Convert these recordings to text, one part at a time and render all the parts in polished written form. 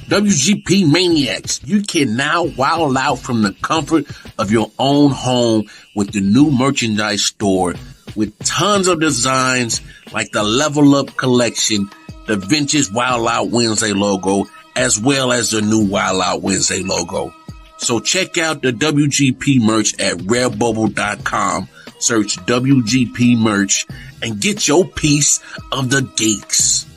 WGP Maniacs, you can now wild out from the comfort of your own home with the new merchandise store with tons of designs like the Level Up collection, the vintage Wild Out Wednesday logo, as well as the new Wild Out Wednesday logo. So check out the WGP merch at redbubble.com. Search WGP merch and get your piece of the geeks.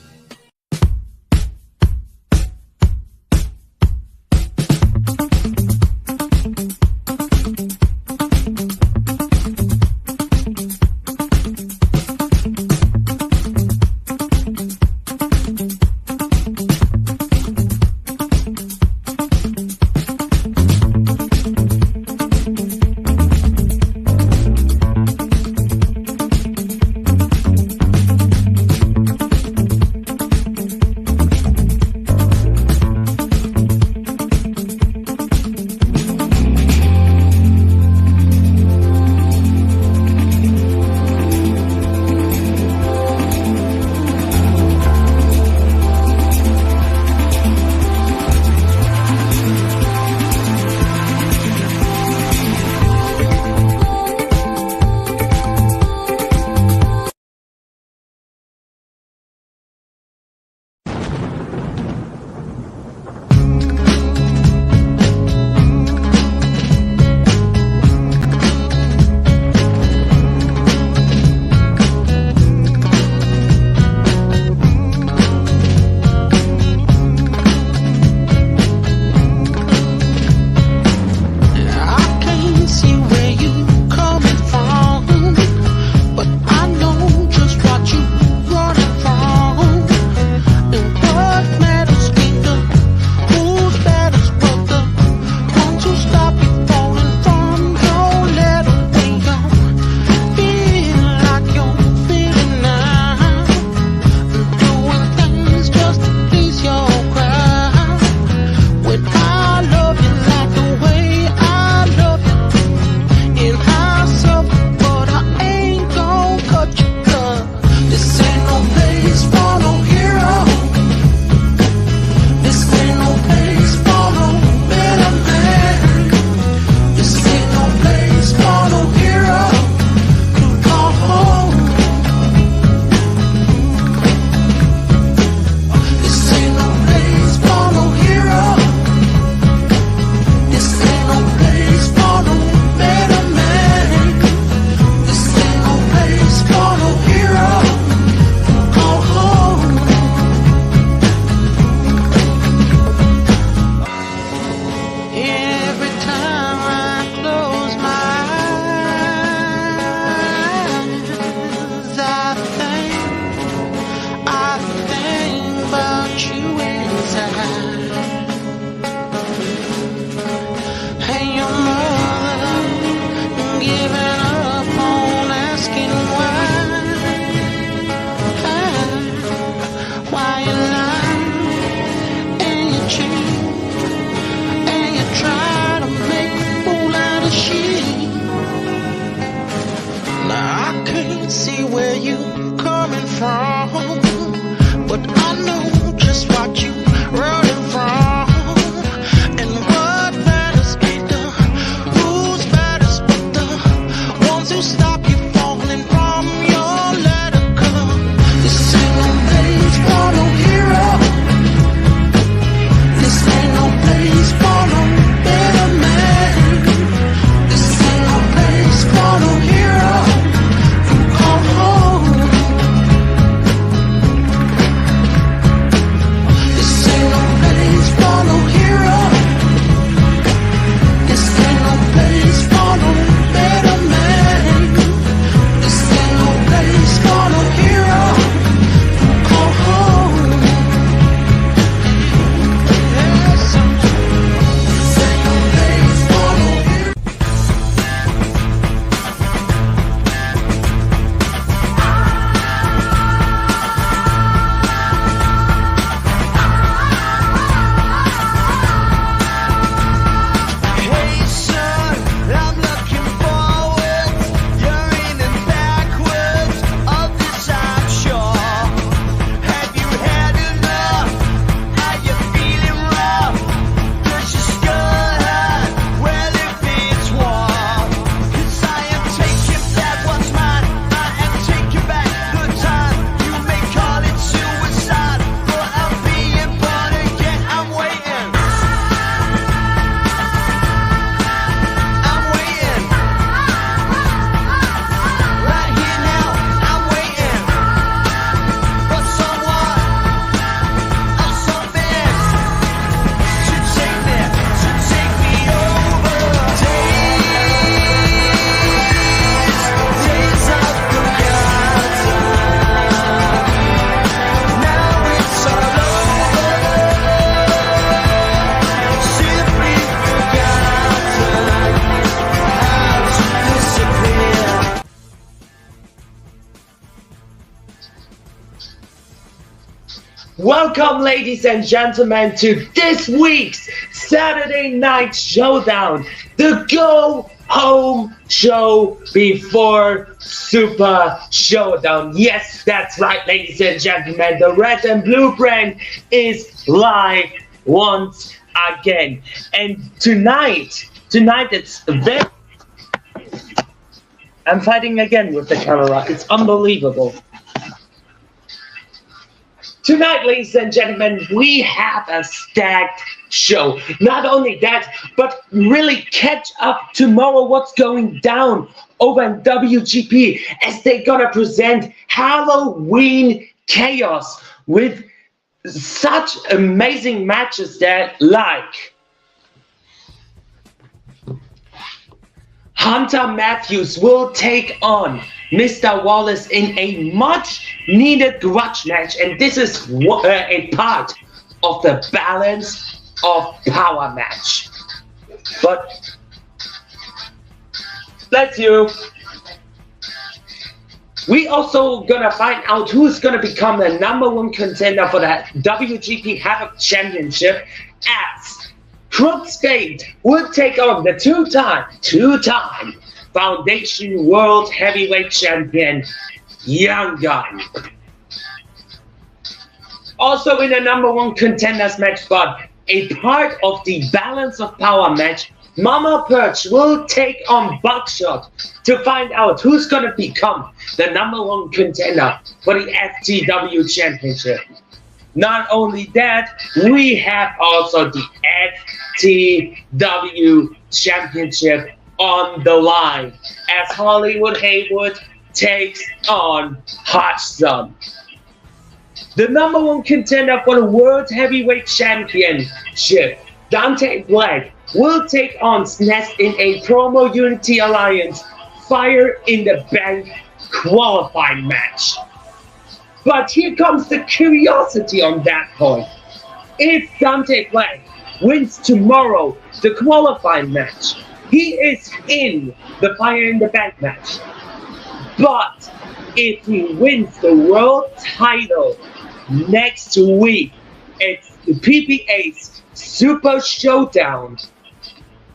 Welcome, ladies and gentlemen, to this week's Saturday Night Showdown, the go home show before Super Showdown. Yes, that's right, ladies and gentlemen. The red and blue brand is live once again. And tonight it's very... I'm fighting again with the camera. It's unbelievable. Tonight, ladies and gentlemen, we have a stacked show. Not only that, but really catch up tomorrow what's going down over in WGP as they're gonna present Halloween Chaos with such amazing matches that like Hunter Matthews will take on Mr. Wallace in a much needed grudge match, and this is a part of the balance of power match. But let's you. We also gonna find out who's gonna become the #1 contender for the WGP Havoc Championship, as Crooks Fate would take on the two-time Foundation World Heavyweight Champion, Young Gun. Also in the #1 contenders match, but a part of the balance of power match, Mama Perch will take on Buckshot to find out who's gonna become the #1 contender for the FTW Championship. Not only that, we have also the FTW Championship on the line as Hollywood Haywood takes on Hodgson. The #1 contender for the World Heavyweight Championship, Dante Black, will take on Snest in a Promo Unity Alliance Fire in the Bank qualifying match. But here comes the curiosity on that point. If Dante Black wins tomorrow the qualifying match, he is in the Fire in the Bank match. But if he wins the world title next week, it's the PPA's Super Showdown,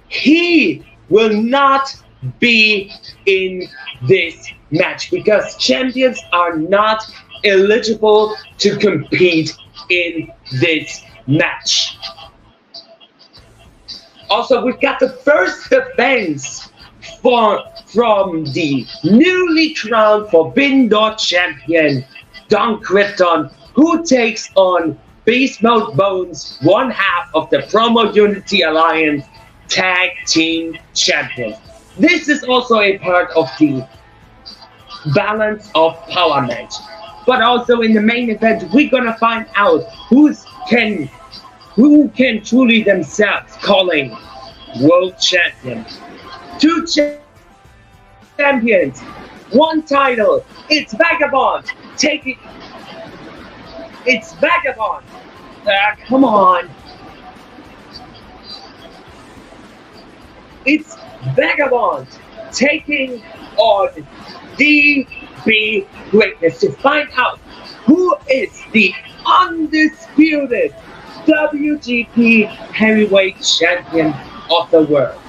he will not be in this match because champions are not eligible to compete in this match. Also, we've got the first defense from the newly crowned Forbidden Door champion, Don Krypton, who takes on Beast Mode Bones, one half of the Promo Unity Alliance Tag Team Champions. This is also a part of the balance of power match. But also in the main event, we're gonna find out who can truly themselves calling world champion. Two champions, one title. It's Vagabond. It's Vagabond. Come on. It's Vagabond taking on DB Greatness to find out who is the undisputed WGP Heavyweight Champion of the world.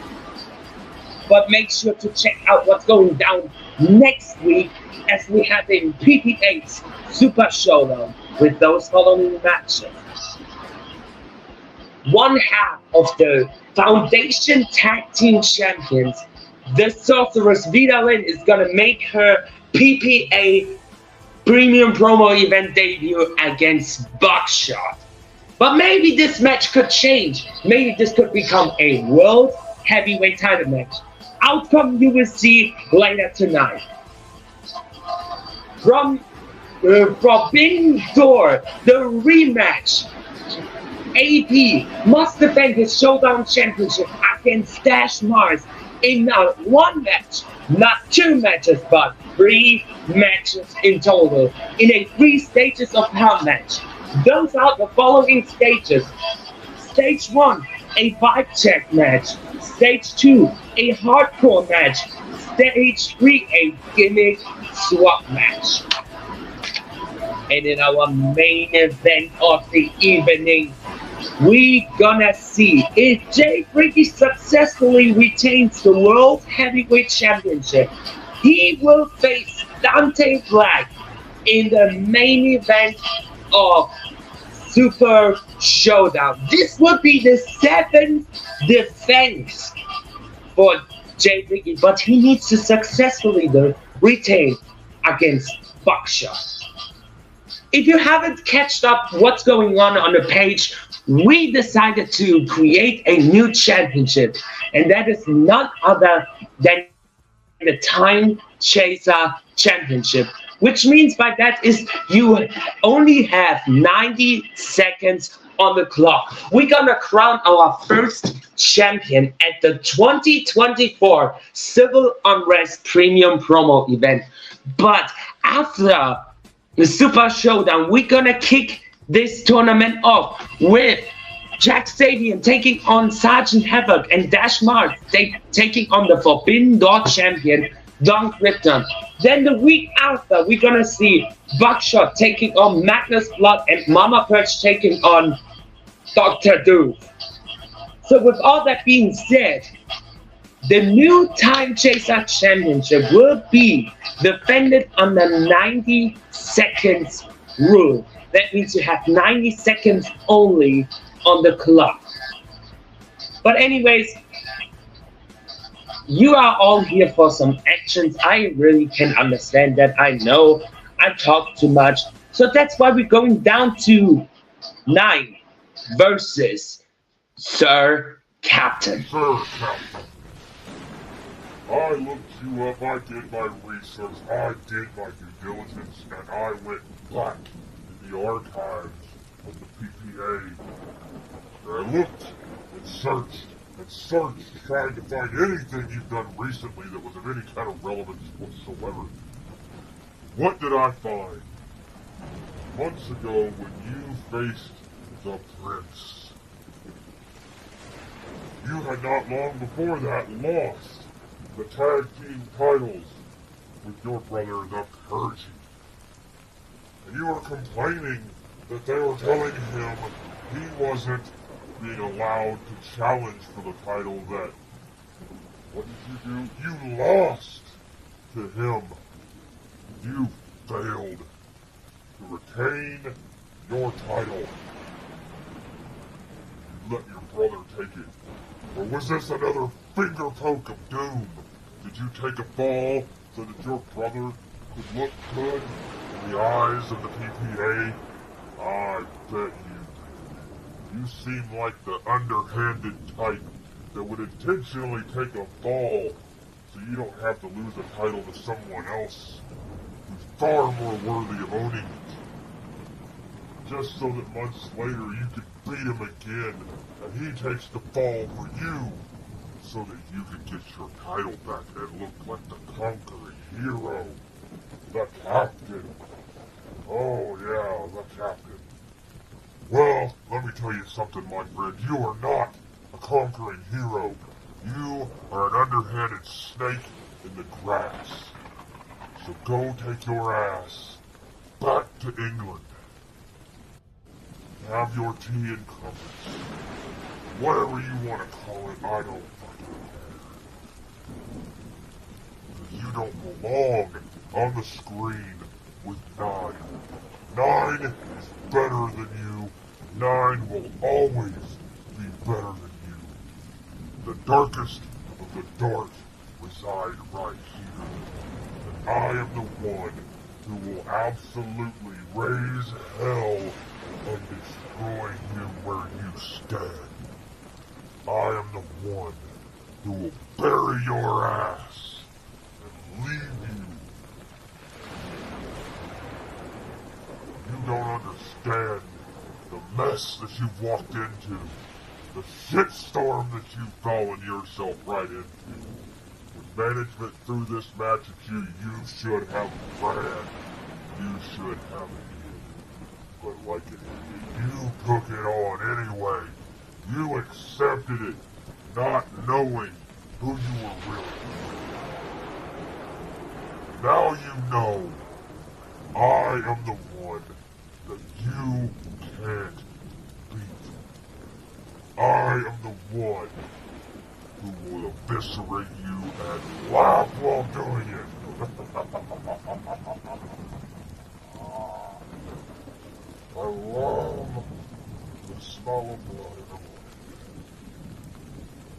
But make sure to check out what's going down next week as we have in PPA's Super Showdown with those following matches. One half of the Foundation Tag Team Champions, the Sorceress Vita Lynn, is gonna make her PPA Premium Promo event debut against Buckshot. But maybe this match could change. Maybe this could become a World Heavyweight title match. Outcome you will see later tonight. From Forbidden Door, the rematch. AP must defend his Showdown Championship against Dash Mars in not one match, not two matches, but 3 matches in total in a 3 stages of power match. Those are the following stages. Stage 1, a vibe check match. Stage 2, a hardcore match. Stage 3, a gimmick swap match. And in our main event of the evening, we gonna see if Jay Briggy successfully retains the World Heavyweight Championship. He will face Dante Black in the main event of Super Showdown. This would be the seventh defense for Jay Briggy, but he needs to successfully retain against Buckshot. If you haven't catched up what's going on the page, we decided to create a new championship, and that is none other than the Time Chaser Championship, which means by that is you only have 90 seconds on the clock. We're gonna crown our first champion at the 2024 Civil Unrest Premium Promo event. But after the Super Showdown, we're gonna kick this tournament off with Jack Sabian taking on Sergeant Havoc and Dash Mart taking on the Forbidden Door champion, Don Krypton. Then the week after, we're gonna see Buckshot taking on Magnus Blood and Mama Perch taking on Dr. Doom. So with all that being said, the new Time Chaser Championship will be defended under 90 seconds rule. That means you have 90 seconds only on the clock. But anyways, you are all here for some actions. I really can understand that. I know I talk too much. So that's why we're going down to Nein versus Sir Captain. Sir Captain, I looked you up, I did my research, I did my due diligence, and I went back in the archives of the PPA. And I looked and searched, trying to find anything you've done recently that was of any kind of relevance whatsoever. What did I find? Months ago, when you faced the Prince, you had not long before that lost the tag team titles with your brother, the Purgy. And you were complaining that they were telling him he wasn't being allowed to challenge for the title. That, what did you do? You lost to him. You failed to retain your title. You let your brother take it. Or was this another finger poke of doom? Did you take a fall so that your brother could look good in the eyes of the PPA? I bet you did. You seem like the underhanded type that would intentionally take a fall so you don't have to lose a title to someone else who's far more worthy of owning it. Just so that months later you could beat him again and he takes the fall for you so that you can get your title back and look like the conquering hero. The captain. Oh yeah, the captain. Well, let me tell you something, my friend. You are not a conquering hero. You are an underhanded snake in the grass. So go take your ass back to England. Have your tea and crumpets. Whatever you want to call it, I don't fucking care. You don't belong on the screen with Nein. Nein is better than you. Nein will always be better than you. The darkest of the dark reside right here. And I am the one who will absolutely raise hell and destroy you where you stand. I am the one who will bury your ass and leave you. You don't understand the mess that you've walked into, the shitstorm that you've fallen yourself right into. With management threw this match at you, you should have ran. You should have it. But like it, you took it on anyway. You accepted it, not knowing who you were really. Now you know I am the one that you can't beat. I am the one who will eviscerate you and laugh while doing it. I love the smell of blood in the morning.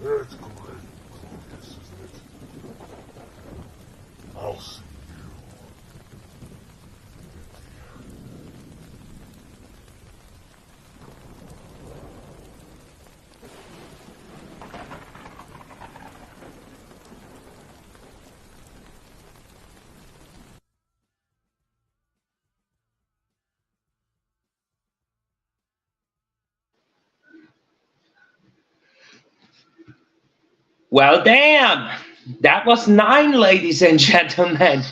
It's great, Claudius, isn't it? I'll see you Well, damn. That was Nine, ladies and gentlemen.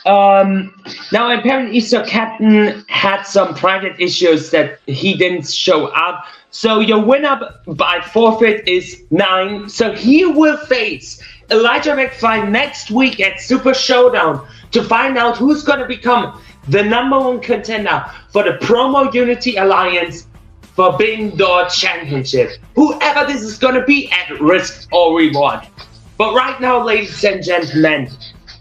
Now apparently Sir Captain had some private issues that he didn't show up. So your winner by forfeit is Nine. So he will face Elijah McFly next week at Super Showdown to find out who's going to become the #1 contender for the Promo Unity Alliance Forbidden Door Championship. Whoever this is going to be at risk or reward. But right now, ladies and gentlemen,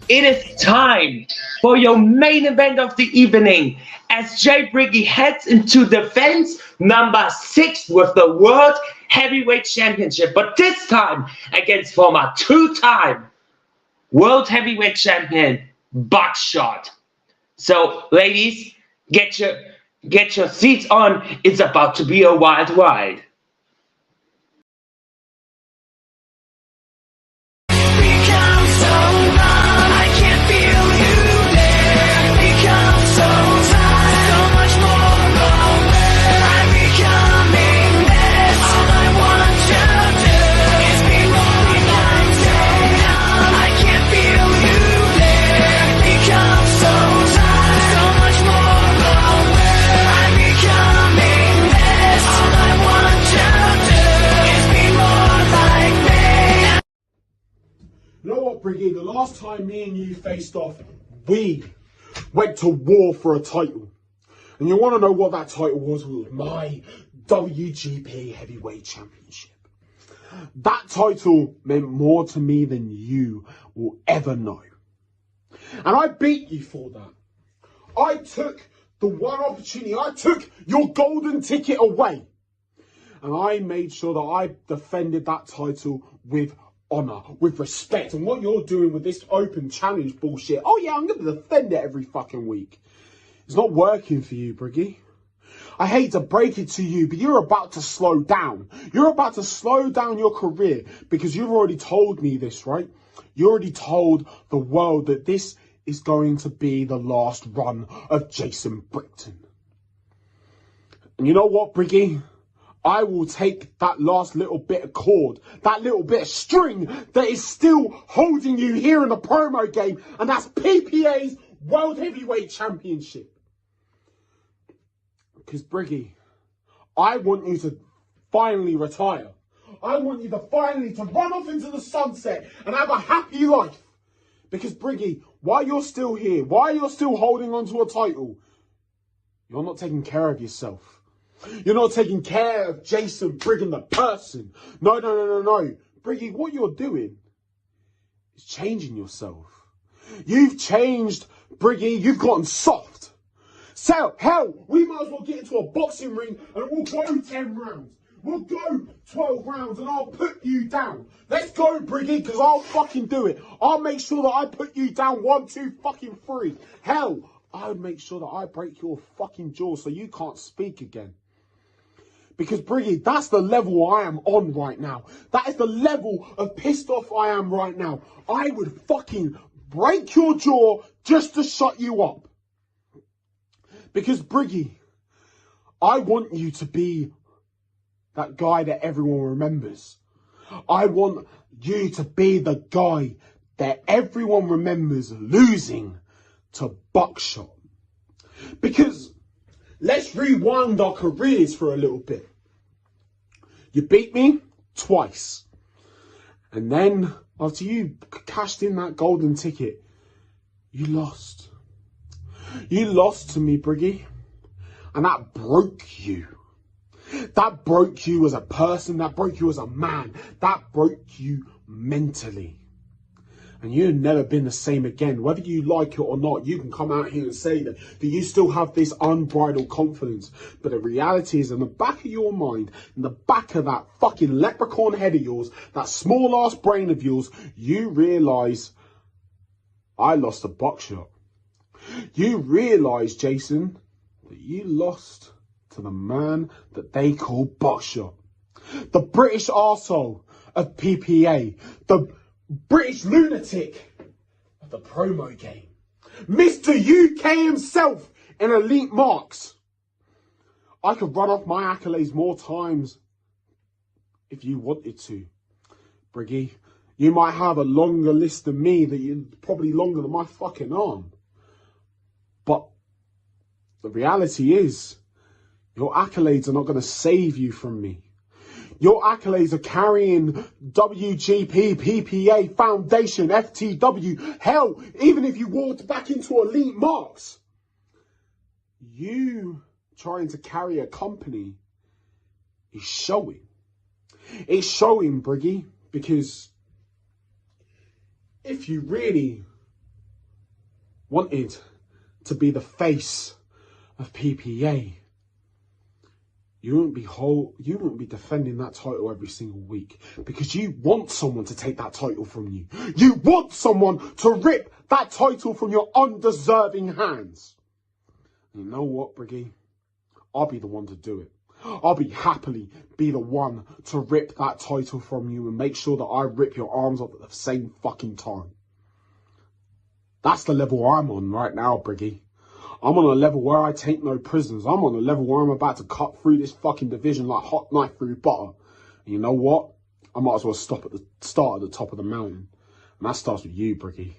it is time for your main event of the evening as Jay Briggy heads into defense number 6 with the World Heavyweight Championship, but this time against former 2-time World Heavyweight Champion Buckshot. So, ladies, get your seats on. It's about to be a wild ride. Briggy, the last time me and you faced off, we went to war for a title. And you want to know what that title was? It was my WGP Heavyweight Championship. That title meant more to me than you will ever know. And I beat you for that. I took the one opportunity. I took your golden ticket away. And I made sure that I defended that title with honour, with respect. And what you're doing with this open challenge bullshit, oh yeah, I'm going to defend it every fucking week. It's not working for you, Briggy. I hate to break it to you, but you're about to slow down. You're about to slow down your career because you've already told me this, right? You already told the world that this is going to be the last run of Jason Brickton. And you know what, Briggy? I will take that last little bit of cord, that little bit of string that is still holding you here in the promo game, and that's PPA's World Heavyweight Championship. Because, Briggy, I want you to finally retire. I want you to finally run off into the sunset and have a happy life. Because, Briggy, while you're still here, while you're still holding on to a title, you're not taking care of yourself. You're not taking care of Jason Brigham, the person. No. Briggy, what you're doing is changing yourself. You've changed, Briggy. You've gotten soft. So, hell, we might as well get into a boxing ring and we'll go 10 rounds. We'll go 12 rounds and I'll put you down. Let's go, Briggy, because I'll fucking do it. I'll make sure that I put you down 1, 2, fucking 3. Hell, I would make sure that I break your fucking jaw so you can't speak again. Because, Briggy, that's the level I am on right now. That is the level of pissed off I am right now. I would fucking break your jaw just to shut you up. Because, Briggy, I want you to be that guy that everyone remembers. I want you to be the guy that everyone remembers losing to Buckshot. Because let's rewind our careers for a little bit. You beat me twice. And then, after you cashed in that golden ticket, you lost. You lost to me, Briggy. And that broke you. That broke you as a person. That broke you as a man. That broke you mentally. And you've never been the same again. Whether you like it or not, you can come out here and say that you still have this unbridled confidence. But the reality is, in the back of your mind, in the back of that fucking leprechaun head of yours, that small ass brain of yours, you realise, I lost a Buckshot. You realise, Jason, that you lost to the man that they call Buckshot. The British arsehole of PPA. The British lunatic of the promo game. Mr. UK himself in Elite Marks. I could run off my accolades more times if you wanted to. Briggy, you might have a longer list than me, that you're probably longer than my fucking arm. But the reality is, your accolades are not going to save you from me. Your accolades are carrying WGP, PPA, Foundation, FTW. Hell, even if you walked back into Elite Marks, you trying to carry a company is showing. It's showing, Briggy, because if you really wanted to be the face of PPA, you wouldn't be defending that title every single week, because you want someone to take that title from you. You want someone to rip that title from your undeserving hands. And you know what, Briggy? I'll be the one to do it. I'll happily be the one to rip that title from you and make sure that I rip your arms off at the same fucking time. That's the level I'm on right now, Briggy. I'm on a level where I take no prisoners. I'm on a level where I'm about to cut through this fucking division like hot knife through butter. And you know what? I might as well start at the top of the mountain. And that starts with you, Briggy.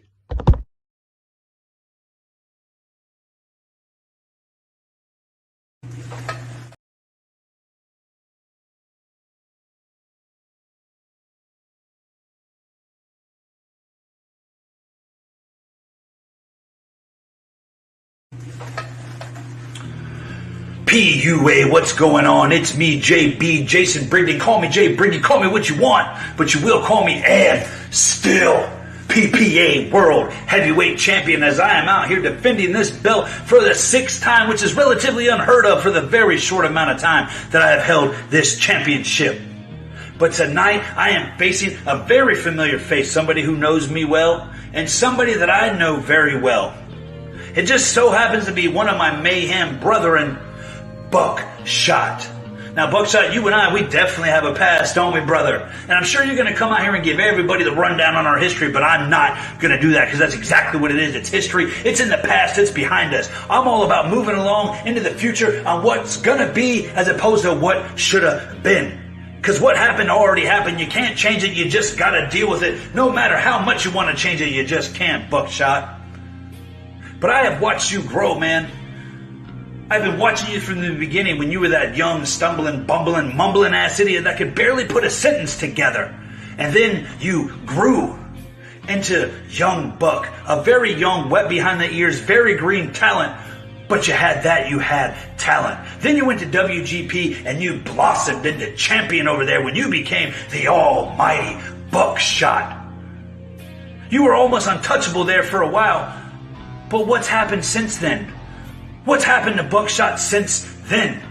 PUA, what's going on? It's me, JB, Jason Briggy. Call me Jay Briggy, call me what you want, but you will call me and still PPA World Heavyweight Champion, as I am out here defending this belt for the 6th time, which is relatively unheard of for the very short amount of time that I have held this championship. But tonight, I am facing a very familiar face, somebody who knows me well, and somebody that I know very well. It just so happens to be one of my mayhem brethren, Buckshot. Now, Buckshot, you and I, we definitely have a past, don't we, brother? And I'm sure you're going to come out here and give everybody the rundown on our history, but I'm not going to do that, because that's exactly what it is. It's history. It's in the past. It's behind us. I'm all about moving along into the future on what's going to be as opposed to what should have been. Because what happened already happened. You can't change it. You just got to deal with it. No matter how much you want to change it, you just can't, Buckshot. But I have watched you grow, man. I've been watching you from the beginning, when you were that young, stumbling, bumbling, mumbling ass idiot that could barely put a sentence together. And then you grew into young Buck, a very young, wet behind the ears, very green talent. But you had talent. Then you went to WGP and you blossomed into champion over there when you became the almighty Buckshot. You were almost untouchable there for a while. But what's happened since then? What's happened to Buckshot since then?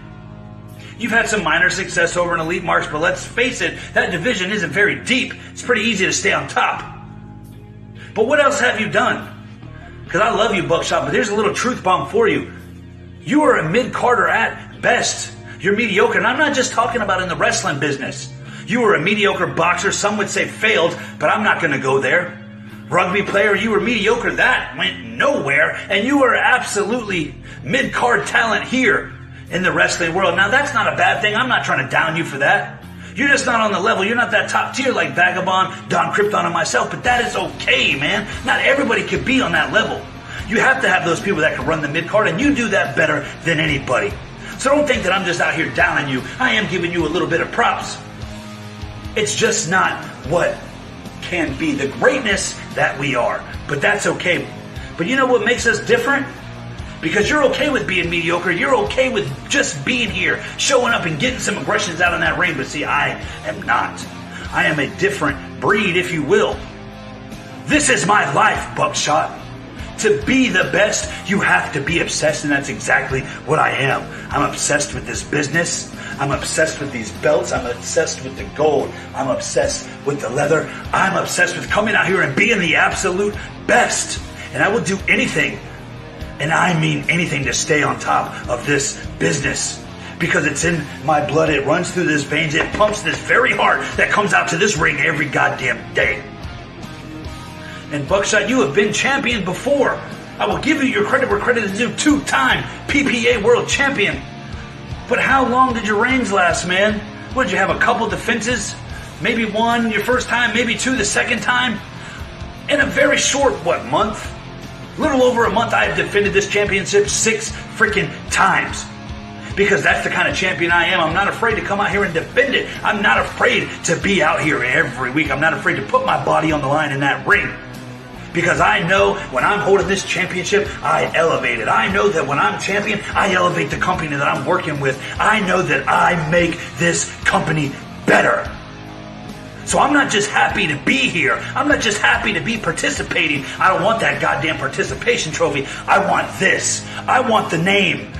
You've had some minor success over in Elite Marks, but let's face it, that division isn't very deep. It's pretty easy to stay on top. But what else have you done? Because I love you, Buckshot, but here's a little truth bomb for you. You are a mid-carder at best. You're mediocre, and I'm not just talking about in the wrestling business. You were a mediocre boxer, some would say failed, but I'm not going to go there. Rugby player, you were mediocre, that went nowhere, and you were absolutely mid-card talent here in the wrestling world. Now, that's not a bad thing. I'm not trying to down you for that. You're just not on the level. You're not that top tier like Vagabond, Don Krypton, and myself, but that is okay, man. Not everybody can be on that level. You have to have those people that can run the mid-card, and you do that better than anybody. So don't think that I'm just out here downing you. I am giving you a little bit of props. It's just not what can be the greatness that we are, but that's okay. But you know what makes us different? Because you're okay with being mediocre. You're okay with just being here, showing up and getting some aggressions out in that ring. But see, I am not. I am a different breed, if you will. This is my life, Buckshot. To be the best, you have to be obsessed, and that's exactly what I am. I'm obsessed with this business. I'm obsessed with these belts. I'm obsessed with the gold. I'm obsessed with the leather. I'm obsessed with coming out here and being the absolute best. And I will do anything, and I mean anything, to stay on top of this business. Because it's in my blood. It runs through this veins. It pumps this very heart that comes out to this ring every goddamn day. And Buckshot, you have been champion before. I will give you your credit where credit is due. 2-time PPA world champion. But how long did your reigns last, man? What, did you have a couple defenses? Maybe one your first time, maybe two the second time? In a very short, month? A little over a month, I have defended this championship 6 freaking times. Because that's the kind of champion I am. I'm not afraid to come out here and defend it. I'm not afraid to be out here every week. I'm not afraid to put my body on the line in that ring. Because I know when I'm holding this championship, I elevate it. I know that when I'm champion, I elevate the company that I'm working with. I know that I make this company better. So I'm not just happy to be here. I'm not just happy to be participating. I don't want that goddamn participation trophy. I want this. I want the name.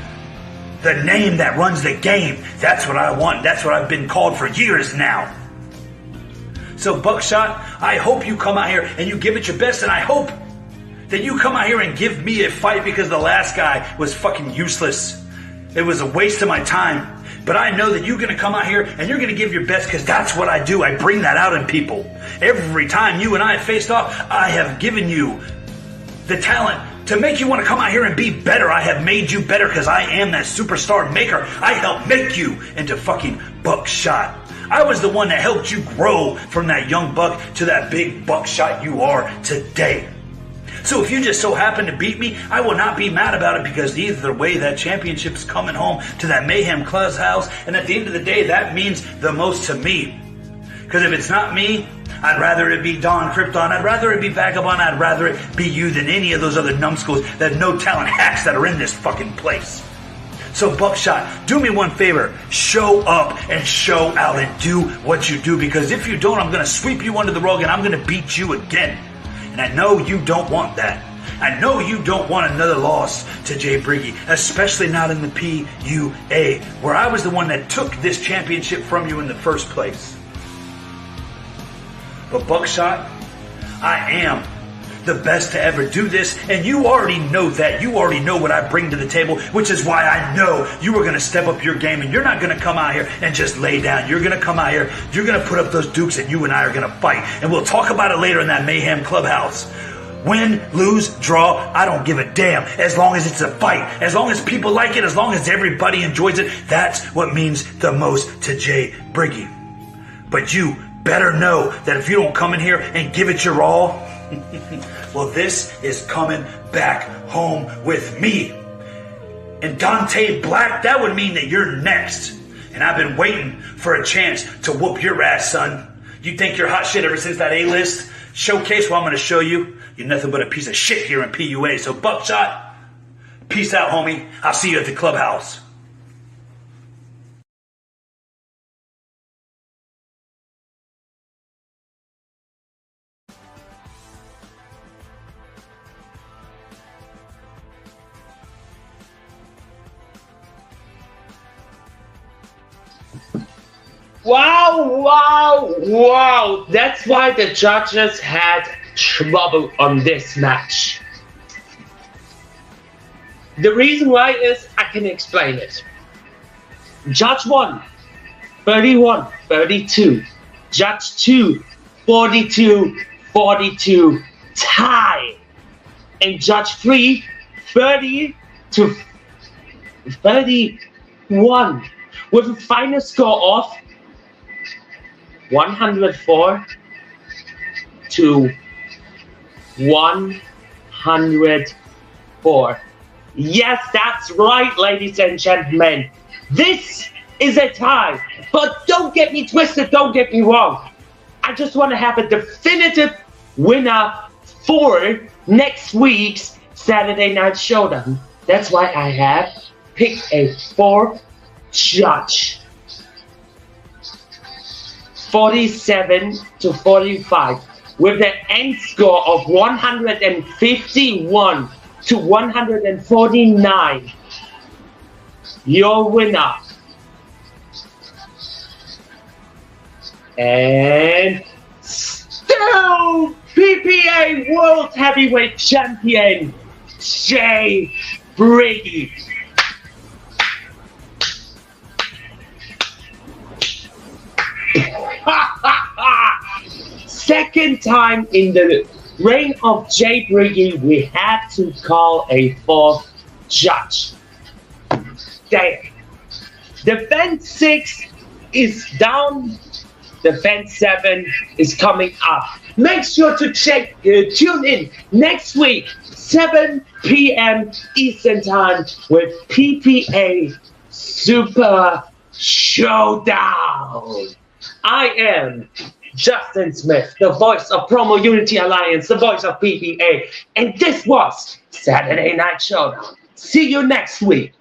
The name that runs the game. That's what I want. That's what I've been called for years now. So Buckshot, I hope you come out here and you give it your best, and I hope that you come out here and give me a fight, because the last guy was fucking useless. It was a waste of my time. But I know that you're going to come out here and you're going to give your best, because that's what I do. I bring that out in people. Every time you and I have faced off, I have given you the talent to make you want to come out here and be better. I have made you better because I am that superstar maker. I helped make you into fucking Buckshot. I was the one that helped you grow from that young buck to that big Buckshot you are today. So if you just so happen to beat me, I will not be mad about it, because either way, that championship's coming home to that Mayhem Clubhouse, and at the end of the day, that means the most to me. Because if it's not me, I'd rather it be Don Krypton, I'd rather it be Vagabond, I'd rather it be you than any of those other numbskulls, that no talent hacks that are in this fucking place. So Buckshot, do me one favor, show up and show out and do what you do, because if you don't, I'm going to sweep you under the rug and I'm going to beat you again. And I know you don't want that. I know you don't want another loss to Jay Briggy, especially not in the PUA, where I was the one that took this championship from you in the first place. But Buckshot, I am the best to ever do this, and you already know that. You already know what I bring to the table, which is why I know you are going to step up your game, and you're not going to come out here and just lay down. You're going to come out here, you're going to put up those dukes, and you and I are going to fight. And we'll talk about it later in that Mayhem Clubhouse. Win, lose, draw, I don't give a damn. As long as it's a fight, as long as people like it, as long as everybody enjoys it, that's what means the most to Jay Briggy. But you better know that if you don't come in here and give it your all, well, this is coming back home with me. And Dante Black, that would mean that you're next. And I've been waiting for a chance to whoop your ass, son. You think you're hot shit ever since that A-list showcase? Well, I'm going to show you. You're nothing but a piece of shit here in PUA. So Buckshot, peace out, homie. I'll see you at the clubhouse. Wow. That's why the judges had trouble on this match. The reason why is, I can explain it. Judge 1, 31-32. Judge 2, 42-42 tie. And Judge 3, 30-31. With a final score of 104-104. Yes, that's right, ladies and gentlemen. This is a tie. But don't get me twisted, don't get me wrong. I just want to have a definitive winner for next week's Saturday Night Showdown. That's why I have picked a fourth judge. 47-45 with an end score of 151 to 149. Your winner. And still PPA World Heavyweight Champion, Jay Briggy. Second time in the reign of Jay Briggy, we had to call a fourth judge. Damn. The fence 6 is down. The fence 7 is coming up. Make sure to tune in next week, 7 p.m. Eastern Time with PPA Super Showdown. I am Justin Smith, the voice of Promo Unity Alliance, the voice of PPA, and this was Saturday Night Showdown. See you next week.